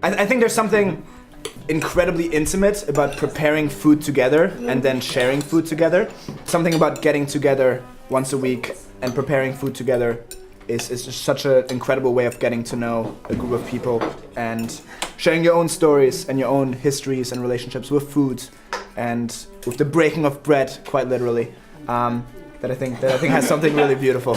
I think there's something incredibly intimate about preparing food together and then sharing food together. Something about getting together once a week and preparing food together is just such an incredible way of getting to know a group of people and sharing your own stories and your own histories and relationships with food and with the breaking of bread, quite literally, that I think has something really beautiful.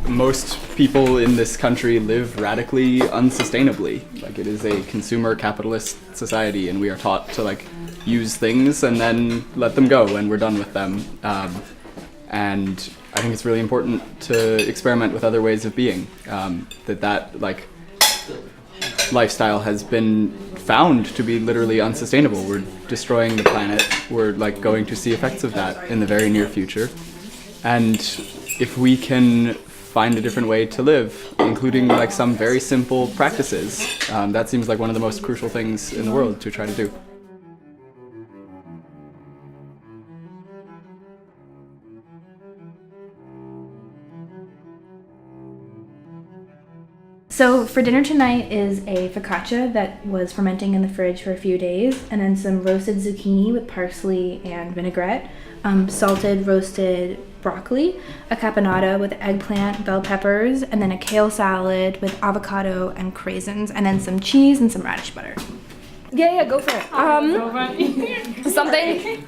Most people in this country live radically unsustainably. Like, it is a consumer capitalist society, and we are taught to like use things and then let them go when we're done with them. And I think it's really important to experiment with other ways of being. That like lifestyle has been found to be literally unsustainable. We're destroying the planet. We're like going to see effects of that in the very near future. And if we can find a different way to live, including like some very simple practices, that seems like one of the most crucial things in the world to try to do. So for dinner tonight is a focaccia that was fermenting in the fridge for a few days, and then some roasted zucchini with parsley and vinaigrette, salted roasted broccoli, a caponata with eggplant, bell peppers, and then a kale salad with avocado and craisins, and then some cheese and some radish butter. Yeah, go for it. Something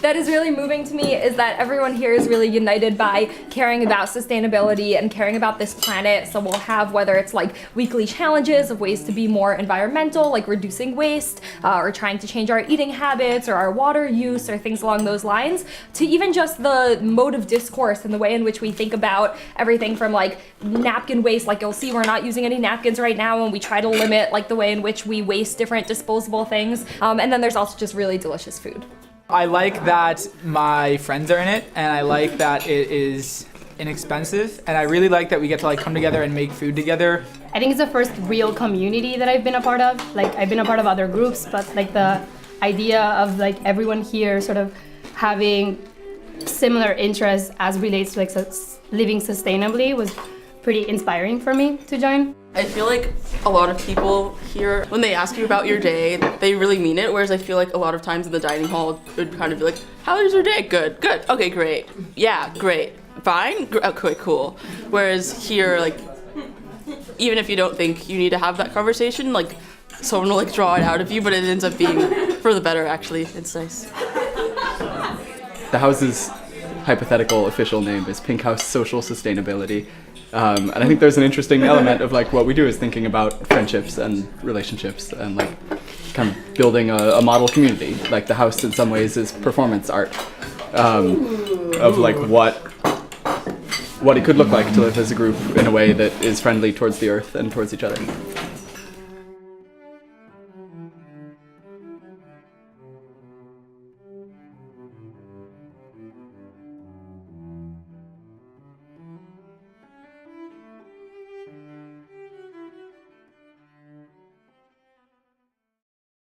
that is really moving to me is that everyone here is really united by caring about sustainability and caring about this planet. So we'll have, whether it's like weekly challenges of ways to be more environmental, like reducing waste, or trying to change our eating habits or our water use or things along those lines, to even just the mode of discourse and the way in which we think about everything from like napkin waste. Like, you'll see we're not using any napkins right now, and we try to limit like the way in which we waste different disposable things. And then there's also just really delicious food. I like that my friends are in it, and I like that it is inexpensive, and I really like that we get to like come together and make food together. I think it's the first real community that I've been a part of. Like, I've been a part of other groups, but like the idea of like everyone here sort of having similar interests as relates to like living sustainably was pretty inspiring for me to join. I feel like a lot of people here, when they ask you about your day, they really mean it, whereas I feel like a lot of times in the dining hall, it would kind of be like, how was your day? Good, okay, great. Yeah, great. Fine? Okay, cool. Whereas here, like, even if you don't think you need to have that conversation, like, someone will like draw it out of you, but it ends up being for the better, actually. It's nice. The house's hypothetical official name is Pink House Social Sustainability. And I think there's an interesting element of like what we do is thinking about friendships and relationships and like kind of building a model community. Like, the house in some ways is performance art of like what it could look like to live as a group in a way that is friendly towards the earth and towards each other.